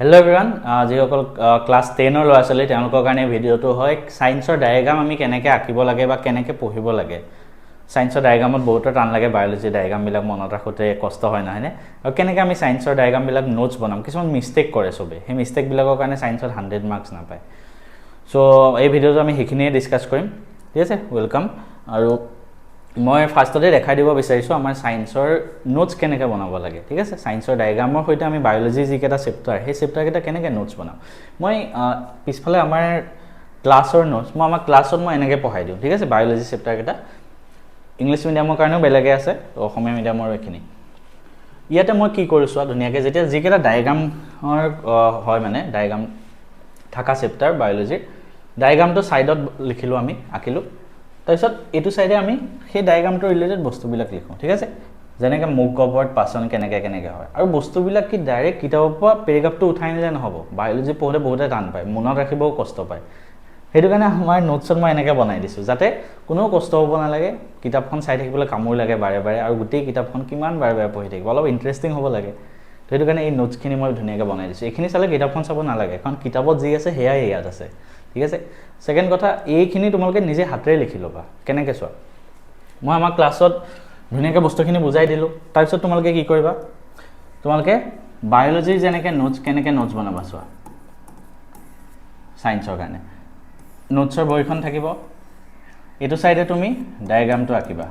Hello everyone, যিসকল class 10 ৰ ল'ৰা ছোৱালী তেওঁলোকৰ কাৰণে ভিডিওটো হয় সায়েন্সৰ ডায়াগ্ৰাম আমি কেনেকৈ আঁকিব লাগে বা কেনেকৈ পঢ়িব লাগে। সায়েন্সৰ ডায়াগ্ৰামত বহুত টান লাগে, বায়োলজি ডায়াগ্ৰাম বিলাক মনত ৰাখোতে কষ্ট হয় নহয়নে, আৰু কেনেকৈ আমি সায়েন্সৰ ডায়াগ্ৰাম বিলাক নোটছ বনাম। কিছুমান মিস্টেক কৰে সবে, সেই মিস্টেক বিলাকৰ কাৰণে সায়েন্সত 100 মাৰ্কস নাপায়। সো এই ভিডিওটো আমি সেইখিনিয়ে ডিসকাস কৰিম, ঠিক আছে। ওয়েলকাম। আৰু মই ফাৰ্ষ্টতে দেখাই দিব বিচাৰিছোঁ আমাৰ সায়েন্সৰ নোটছ কেনেকৈ বনাব লাগে, ঠিক আছে। সায়েন্সৰ ডায়াগ্ৰামৰ সৈতে আমি বায়োলজি যিকেইটা চেপ্টাৰ, সেই চেপ্টাৰকেইটা কেনেকৈ নোটছ বনাম। মই পিছফালে আমাৰ ক্লাছৰ নোটছ মই আমাৰ ক্লাছত মই এনেকৈ পঢ়াই দিওঁ, ঠিক আছে। বায়োলজি চেপ্টাৰকেইটা ইংলিছ মিডিয়ামৰ কাৰণেও বেলেগে আছে, তো অসমীয়া মিডিয়ামৰ এইখিনি। ইয়াতে মই কি কৰিছোঁ ধুনীয়াকৈ, যেতিয়া যিকেইটা ডায়াগ্ৰামৰ হয় মানে ডায়াগ্ৰাম থকা চেপ্টাৰ বায়োলজিৰ, ডায়াগ্ৰামটো ছাইডত লিখিলোঁ, আমি আঁকিলোঁ। তাৰপিছত এইটো সাইডে আমি সেই ডায়াগ্ৰামটো ৰিলেটেড বস্তুবিলাক লিখোঁ, ঠিক আছে। যেনেকৈ মুখ গহ্বৰত পাচন কেনেকৈ হয়, আৰু বস্তুবিলাক কি ডাইৰেক্ট কিতাপৰ পৰা পেৰাগ্ৰাফটো উঠাই নিলে নহ'ব। বায়োলজি পঢ়োতে বহুতে টান পায়, মনত ৰাখিবও কষ্ট পায়। সেইটো কাৰণে আমাৰ নোটছত মই এনেকৈ বনাই দিছোঁ, যাতে কোনো কষ্ট হ'ব নালাগে, কিতাপখন চাই থাকিবলৈ কামোৰ লাগে বাৰে বাৰে, আৰু গোটেই কিতাপখন কিমান বাৰে বাৰে পঢ়ি থাকিব, অলপ ইণ্টাৰেষ্টিং হ'ব লাগে। তো সেইটো কাৰণে এই নোটছখিনি মই ধুনীয়াকৈ বনাই দিছোঁ। এইখিনি চালে কিতাপখন চাব নালাগে, কাৰণ কিতাপত যি আছে সেয়াই ইয়াত আছে, ঠিক আছে। সেকেন্ড কথা, এইখিনি তোমালোকে নিজে হাতেৰে লিখি ল'বা। কেনেকৈ চোৱা, মই আমাৰ ক্লাছত ধুনীয়াকৈ বস্তুখিনি বুজাই দিলোঁ। তাৰপিছত তোমালোকে কি কৰিবা, তোমালোকে বায়োলজিৰ যেনেকৈ নোটছ কেনেকৈ নোটছ বনাবা চোৱা। সায়েন্সৰ কাৰণে নোটছৰ বহিখন থাকিব, এইটো চাইডে তুমি ডায়াগ্ৰামটো আঁকিবা,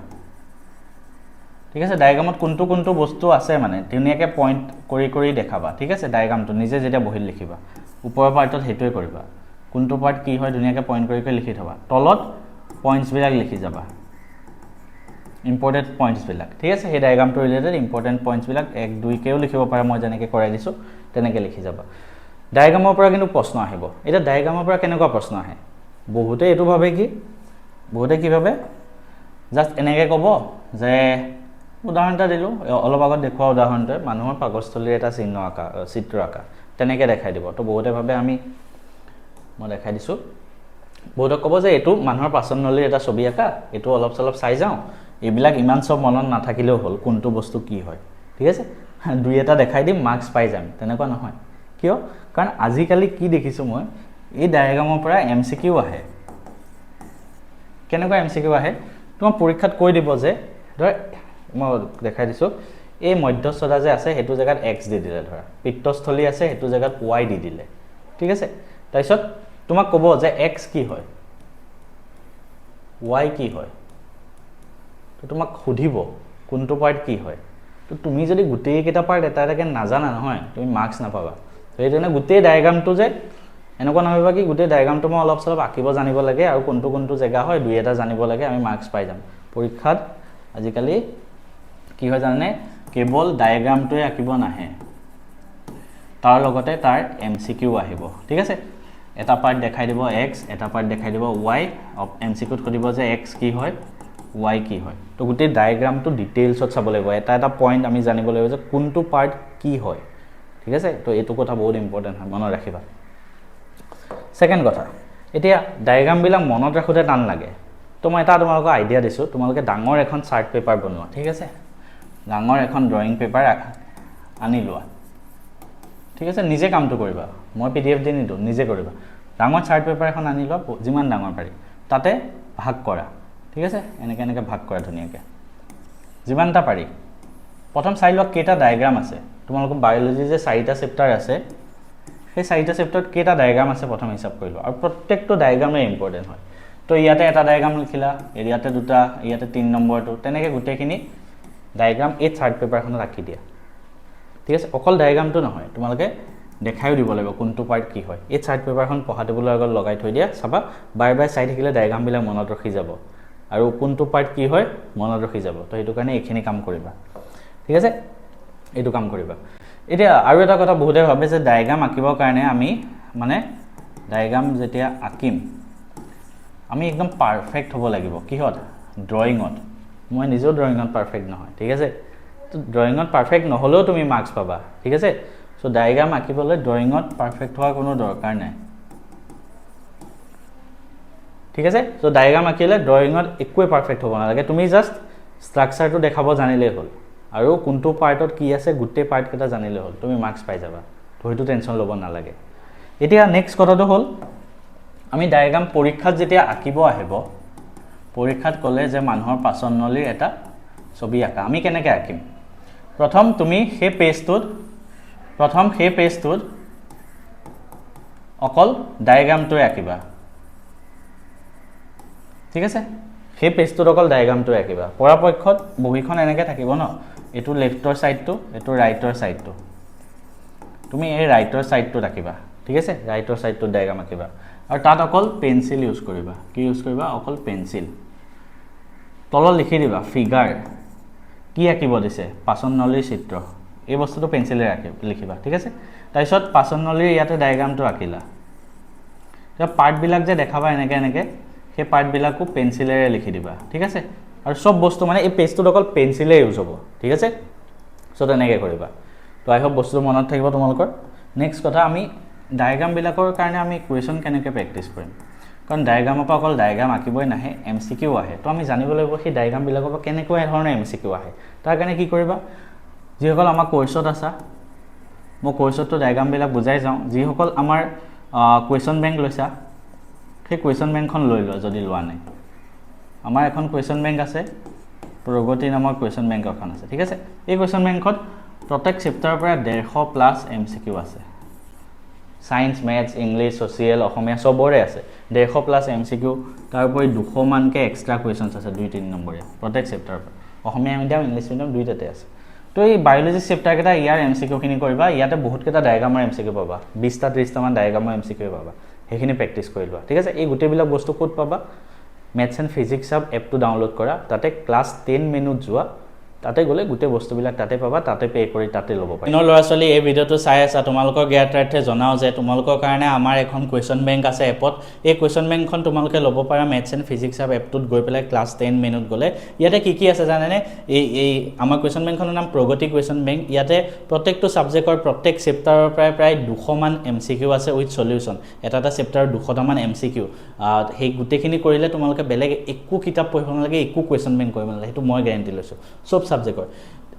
ঠিক আছে। ডায়াগ্ৰামত কোনটো কোনটো বস্তু আছে মানে ধুনীয়াকৈ পইণ্ট কৰি কৰি দেখাবা, ঠিক আছে। ডায়াগ্ৰামটো নিজে যেতিয়া বহিত লিখিবা, ওপৰৰ পাৰ্টত সেইটোৱে কৰিবা। কোনটো পাৰ্ট কি হয় ধুনীয়াকৈ পইণ্ট কৰি কৰি লিখি থবা, তলত পইণ্টছবিলাক লিখি যাবা, ইম্পৰ্টেণ্ট পইণ্টছবিলাক, ঠিক আছে। সেই ডায়াগ্ৰামটো ৰিলেটেড ইম্পৰ্টেণ্ট পইণ্টছবিলাক 1, 2কেও লিখিব পাৰে, মই যেনেকৈ কৰাই দিছোঁ তেনেকৈ লিখি যাবা। ডায়াগ্ৰামৰ পৰা কিন্তু প্ৰশ্ন আহিব। এতিয়া ডায়াগ্ৰামৰ পৰা কেনেকুৱা প্ৰশ্ন আহে, বহুতে এইটো ভাবে কি, বহুতে কি ভাবে, জাষ্ট এনেকৈ ক'ব যে, উদাহৰণ এটা দিলোঁ অলপ আগত দেখুওৱা উদাহৰণটোৱে, মানুহৰ পাকস্থলীৰ এটা চিত্ৰ আঁকা তেনেকৈ দেখাই দিব। তো বহুতে ভাবে মই দেখাই দিছোঁ, বহুতক ক'ব যে এইটো মানুহৰ পাচন নলীৰ এটা ছবি আঁকা, এইটো অলপ চলপ চাই যাওঁ, এইবিলাক ইমান চব মনত নাথাকিলেও হ'ল, কোনটো বস্তু কি হয়, ঠিক আছে। 2 এটা দেখাই দিম, মাৰ্কছ পাই যাম, তেনেকুৱা নহয়। কিয়? কাৰণ আজিকালি কি দেখিছোঁ মই, এই ডায়াগ্ৰামৰ পৰা MCQ আহে। কেনেকুৱা MCQ আহে, তোমাৰ পৰীক্ষাত কৈ দিব যে, ধৰ মই দেখাই দিছোঁ, এই মধ্যস্থতা যে আছে সেইটো জেগাত X দি দিলে, ধৰা পিত্তস্থলী আছে সেইটো জেগাত Y দি দিলে, ঠিক আছে। তাৰপিছত তোমাক ক'ব যে X কি হয়, Y কি হয়, তো তোমাক সুধিব কোনটো পাৰ্ট কি হয়। তো তুমি যদি গোটেইকেইটা পাৰ্ট এটা এটাকৈ নাজানা নহয়, তুমি মাৰ্কছ নাপাবা। তো সেইকাৰণে গোটেই ডায়াগ্ৰামটো যে এনেকুৱা নাভাবিবা কি গোটেই ডায়াগ্ৰামটো মই অলপ চলপ আঁকিব জানিব লাগে, আৰু কোনটো কোনটো জেগা হয় 2 এটা জানিব লাগে, আমি মাৰ্কছ পাই যাম। পৰীক্ষাত আজিকালি কি হয় জানানে, কেৱল ডায়াগ্ৰামটোৱে আঁকিব নাহে, তাৰ লগতে তাৰ MCQ আহিব, ঠিক আছে। এটা পাৰ্ট দেখাই দিব X, এটা পাৰ্ট দেখাই দিব Y, MCQত সুধিব যে X কি হয়, Y কি হয়। তো গোটেই ডায়াগ্ৰামটো ডিটেইলছত চাব লাগিব, এটা এটা পইণ্ট আমি জানিব লাগিব যে কোনটো পাৰ্ট কি হয়, ঠিক আছে। তো এইটো কথা বহুত ইম্পৰ্টেণ্ট হয়, মনত ৰাখিবা। সেকেন্ড কথা, এতিয়া ডায়াগ্ৰামবিলাক মনত ৰাখোঁতে টান লাগে, তো মই এটা তোমালোকক আইডিয়া দিছোঁ। তোমালোকে ডাঙৰ এখন চাৰ্ট পেপাৰ বনোৱা, ঠিক আছে। ডাঙৰ এখন ড্ৰয়িং পেপাৰ আনি লোৱা, ঠিক আছে। নিজে কামটো কৰিবা, মই PDF দি নিদিওঁ, নিজে কৰিবা। ডাঙৰ চাৰ্ট পেপাৰ এখন আনি লোৱা, যিমান ডাঙৰ পাৰি, তাতে ভাগ কৰা, ঠিক আছে। এনেকৈ এনেকৈ ভাগ কৰা ধুনীয়াকৈ, যিমানটা পাৰি। প্ৰথম চাই লোৱা কেইটা ডায়াগ্ৰাম আছে। তোমালোকৰ বায়োলজি যে 4টা চেপ্টাৰ আছে, সেই 4টা চেপ্টাৰত কেইটা ডায়াগ্ৰাম আছে প্ৰথম হিচাপ কৰি লোৱা, আৰু প্ৰত্যেকটো ডায়াগ্ৰামেই ইম্পৰ্টেণ্ট হয়। তো ইয়াতে এটা ডায়াগ্ৰাম লিখিলা, ইয়াতে 2টা, ইয়াতে 3 নম্বৰটো, তেনেকৈ গোটেইখিনি ডায়াগ্ৰাম এই চাৰ্ট পেপাৰখনত আঁকি দিয়া, ঠিক আছে। অকল ডায়াগ্ৰামটো নহয়, তোমালোকে দেখাইও দিব লাগিব কোনটো পাৰ্ট কি হয়। এই চাৰ্ট পেপাৰখন পঢ়া টেবুলৰ আগত লগাই থৈ দিয়া, চাবা বাৰে বাৰে চাই থাকিলে ডায়াগ্ৰামবিলাক মনত ৰখি যাব, আৰু কোনটো পাৰ্ট কি হয় মনত ৰখি যাব। তো সেইটো কাৰণে এইখিনি কাম কৰিবা, ঠিক আছে, এইটো কাম কৰিবা। এতিয়া আৰু এটা কথা বহুতে ভাবে যে ডায়াগ্ৰাম আঁকিবৰ কাৰণে আমি মানে ডায়াগ্ৰাম যেতিয়া আঁকিম আমি একদম পাৰফেক্ট হ'ব লাগিব। কিহত? ড্ৰয়িঙত। মই নিজেও ড্ৰয়িঙত পাৰফেক্ট নহয়, ঠিক আছে। তো ড্ৰয়িঙত পাৰফেক্ট নহ'লেও তুমি মাৰ্কছ পাবা, ঠিক আছে। চ' ডায়াগ্ৰাম আঁকিবলৈ ড্ৰয়িঙত পাৰফেক্ট হোৱাৰ কোনো দৰকাৰ নাই, ঠিক আছে। চ' ডায়াগ্ৰাম আঁকিলে ড্ৰয়িঙত একোৱে পাৰফেক্ট হ'ব নালাগে, তুমি জাষ্ট ষ্ট্ৰাকচাৰটো দেখাব জানিলেই হ'ল, আৰু কোনটো পাৰ্টত কি আছে গোটেই পাৰ্টকেইটা জানিলে হ'ল, তুমি মাৰ্কছ পাই যাবা। তো সেইটো টেনশ্যন ল'ব নালাগে এতিয়া নেক্সট কথাটো হ'ল আমি ডায়েগ্ৰাম পৰীক্ষাত যেতিয়া আঁকিব আহিব পৰীক্ষাত ক'লে যে মানুহৰ পাচননলীৰ এটা ছবি আঁকা আমি কেনেকৈ আঁকিম প্ৰথম তুমি সেই পেজটোত অকল ডায়েগ্ৰামটোৱে আঁকিবা ঠিক আছে সেই পেজটোত অকল ডায়েগ্ৰামটোৱে আঁকিবা পৰাপক্ষত বহীখন এনেকৈ থাকিব ন এইটো লেফ্টৰ ছাইডটো এইটো ৰাইটৰ ছাইডটো তুমি এই ৰাইটৰ ছাইডটোত আঁকিবা ঠিক আছে ৰাইটৰ ছাইডটোত ডায়েগ্ৰাম আঁকিবা আৰু তাত অকল পেঞ্চিল ইউজ কৰিবা কি ইউজ কৰিবা অকল পেঞ্চিল তলত লিখি দিবা ফিগাৰ কি আঁকিব দিছে পাচননলীৰ চিত্ৰ এই বস্তুটো পেঞ্চিলেৰে লিখিবা ঠিক আছে তাৰপিছত পাচননলীৰ ইয়াতে ডায়েগ্ৰামটো আঁকিলা এতিয়া পাৰ্টবিলাক যে দেখাবা এনেকৈ সেই পাৰ্টবিলাকো পেঞ্চিলেৰে লিখি দিবা ঠিক আছে আৰু সব বস্তু মানে এই পেজটোত অকল পেঞ্চিলে ইউজ হ'ব ঠিক আছে চ' তেনেকৈ কৰিবা তো আই হোপ বস্তুটো মনত থাকিব তোমালোকৰ নেক্সট কথা আমি ডায়েগ্ৰামবিলাকৰ কাৰণে আমি কুৱেশ্যন কেনেকৈ প্ৰেক্টিছ কৰিম কাৰণ ডায়েগ্ৰামৰ পৰা অকল ডায়েগ্ৰাম আঁকিবই নাহে MCQ আহে তো আমি জানিব লাগিব সেই ডায়েগ্ৰামবিলাকৰ পৰা কেনেকুৱা ধৰণৰ MCQ আহে তাৰ কাৰণে কি কৰিবা যিসকল আমাৰ কোৰ্চত আছা মই কোৰ্চতটো ডায়েগ্ৰামবিলাক বুজাই যাওঁ যিসকল আমাৰ কুৱেশ্যন বেংক লৈছা সেই কুৱেশ্যন বেংকখন লৈ লোৱা যদি লোৱা নাই আমাৰ এখন কুৱেশ্যন বেংক আছে প্ৰগতি নামৰ কুৱেশ্যন বেংক এখন আছে ঠিক আছে এই কুৱেশ্যন বেংকত প্ৰত্যেক চেপ্টাৰৰ পৰা 150+ MCQ আছে সায়েন্স মেথছ ইংলিছ ছ'চিয়েল অসমীয়া সবৰে আছে 150+ MCQ তাৰোপৰি 200 মানকৈ এক্সট্ৰা কুৱেশ্যনছ আছে 2-3 নম্বৰীয়া প্ৰত্যেক চেপ্টাৰৰ পৰা অসমীয়া মিডিয়াম ইংলিছ মিডিয়াম দুইটাতে আছে তো এই বায়োলজি চেপ্টাৰকেইটা ইয়াৰ MCQখিনি কৰিবা ইয়াতে বহুতকেইটা ডায়েগ্ৰামৰ MCQ পাবা 20-30টা মান ডায়েগ্ৰামৰ MCQ পাবা সেইখিনি প্ৰেক্টিছ কৰি লোৱা ঠিক আছে এই গোটেইবিলাক বস্তু ক'ত পাবা মেথছ এণ্ড ফিজিক্স হাব এপটো ডাউনলোড কৰা তাতে ক্লাছ 10 মেনুত যোৱা তাতে গ'লে গোটেই বস্তুবিলাক তাতে পাবা তাতে পে' কৰি তাতে ল'ব পাৰিবা ইনৰ ল'ৰা ছোৱালী এই ভিডিঅ'টো চাই আছা তোমালোকৰ জ্ঞাতাৰ্থে জনাও যে তোমালোকৰ কাৰণে আমাৰ এখন কুৱেশ্যন বেংক আছে এপত এই কুৱেশ্যন বেংকখন তোমালোকে ল'ব পাৰা মেথছ এণ্ড ফিজিক্স হাব এপটোত গৈ পেলাই ক্লাছ 10 মেনুত গ'লে ইয়াতে কি আছে জানেনে এই আমাৰ কুৱেশ্যন বেংকখনৰ নাম প্ৰগতি কুৱেশ্যন বেংক ইয়াতে প্ৰত্যেকটো ছাবজেক্টৰ প্ৰত্যেক চেপ্টাৰৰ প্ৰায় 200 মান MCQ আছে উইথ সলিউশ্যন এটা চেপ্টাৰৰ 200টা মান MCQ সেই গোটেইখিনি কৰিলে তোমালোকে বেলেগ একো কিতাপ পঢ়িব নালাগে একো কুৱেশ্যন বেংক কৰিব নালাগে সেইটো মই গ্যাৰান্টি লৈছোঁ সব সাবজেক্টৰ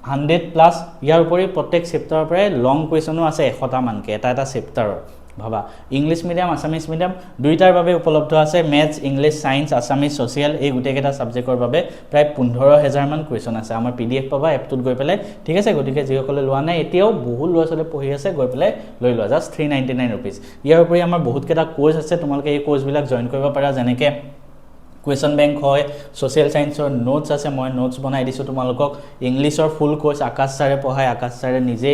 100+ ইয়াৰ উপৰি প্ৰত্যেক চেপ্টাৰৰ পৰাই লং কুৱেশ্যনো আছে 100টা মানকৈ এটা চেপ্টাৰৰ ভাবা ইংলিছ মিডিয়াম আছামিজ মিডিয়াম দুইটাৰ বাবে উপলব্ধ আছে maths English science Assamese social এই গোটেইকেইটা ছাবজেক্টৰ বাবে প্ৰায় 15,000 মান কুৱেশ্যন আছে আমাৰ PDF পাবা এপটোত গৈ পেলাই ঠিক আছে গতিকে যিসকলে লোৱা নাই এতিয়াও বহুত ল'ৰা ছোৱালী পঢ়ি আছে গৈ পেলাই লৈ লোৱা জাষ্ট 399 ৰুপিজ ইয়াৰ উপৰি আমাৰ বহুতকেইটা কোৰ্চ আছে তোমালোকে এই কোৰ্চবিলাক জইন কৰিব পাৰা যেনেকৈ কুৱেশ্যন বেংক হয় ছ'চিয়েল সায়েন্সৰ নোটছ আছে মই নোটছ বনাই দিছোঁ তোমালোকক ইংলিছৰ ফুল কোৰ্চ আকাশ ছাৰে পঢ়ায় আকাশ ছাৰে নিজে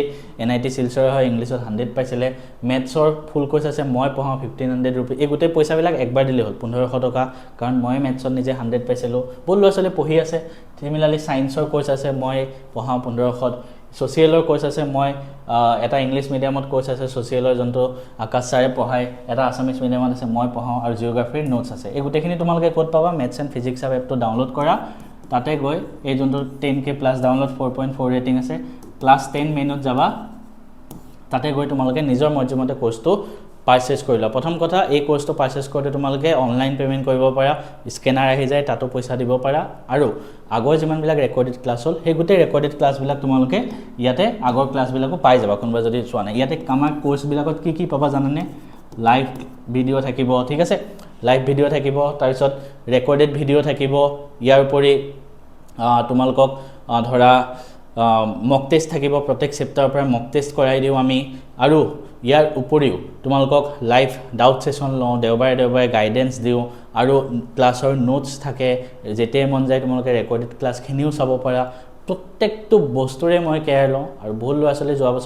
NIT শিলচৰৰ হয় ইংলিছত 100 পাইছিলে মেথছৰ ফুল কোৰ্চ আছে মই পঢ়াওঁ 1500 ৰুপিজ এই গোটেই পইচাবিলাক একবাৰ দিলে হ'ল 1500 টকা কাৰণ মই মেথছত নিজে 100 পাইছিলোঁ বহুত ল'ৰা ছোৱালী পঢ়ি আছে সিমিলাৰলি সায়েন্সৰ কোৰ্চ আছে মই পঢ়াওঁ 1500 ছ'চিয়েলৰ কোৰ্চ আছে মই এটা ইংলিছ মিডিয়ামত কোৰ্চ আছে ছ'চিয়েলৰ যোনটো আকাশ ছাৰে পঢ়ায় এটা আছামিজ মিডিয়ামত আছে মই পঢ়াওঁ আৰু জিঅ'গ্ৰাফিৰ নোটছ আছে এই গোটেইখিনি তোমালোকে ক'ত পাবা মেথছ এণ্ড ফিজিক্স হাব এপটো ডাউনলোড কৰা তাতে গৈ এই যোনটো 10K+ ডাউনলোড 4.4 ৰেটিং আছে ক্লাছ 10 মেনুত যাবা তাতে গৈ তোমালোকে নিজৰ মৰ্জিমতে কোৰ্চটো পাৰচেজ কৰি লোৱা প্ৰথম কথা এই কোৰ্চটো পাৰচেজ কৰোঁতে তোমালোকে অনলাইন পে'মেণ্ট কৰিব পাৰা স্কেনাৰ আহি যায় তাতো পইচা দিব পাৰা আৰু আগৰ যিমানবিলাক ৰেকৰ্ডেড ক্লাছ হ'ল সেই গোটেই ৰেকৰ্ডেড ক্লাছবিলাক তোমালোকে ইয়াতে আগৰ ক্লাছবিলাকো পাই যাবা কোনোবা যদি চোৱা নাই ইয়াতে আমাৰ কোৰ্চবিলাকত কি পাবা জানানে লাইভ ভিডিঅ' থাকিব ঠিক আছে লাইভ ভিডিঅ' থাকিব তাৰপিছত ৰেকৰ্ডেড ভিডিঅ' থাকিব ইয়াৰ উপৰি তোমালোকক ধৰা মক টেষ্ট থাকিব প্ৰত্যেক চেপ্টাৰৰ পৰা মক টেষ্ট কৰাই দিওঁ আমি আৰু ইয়াৰ উপৰিও তোমালোকক লাইভ ডাউট সেশন লওঁ দেওবাৰে গাইডেন্স দিওঁ আৰু ক্লাছৰ নোটছ থাকে যেতিয়াই মন যায় তোমালোকে ৰেকৰ্ডেড ক্লাছখিনিও চাব পাৰা প্ৰত্যেকটো বস্তুৰে মই কেয়াৰ লওঁ আৰু বহুত ল'ৰা ছোৱালী যোৱা বছৰ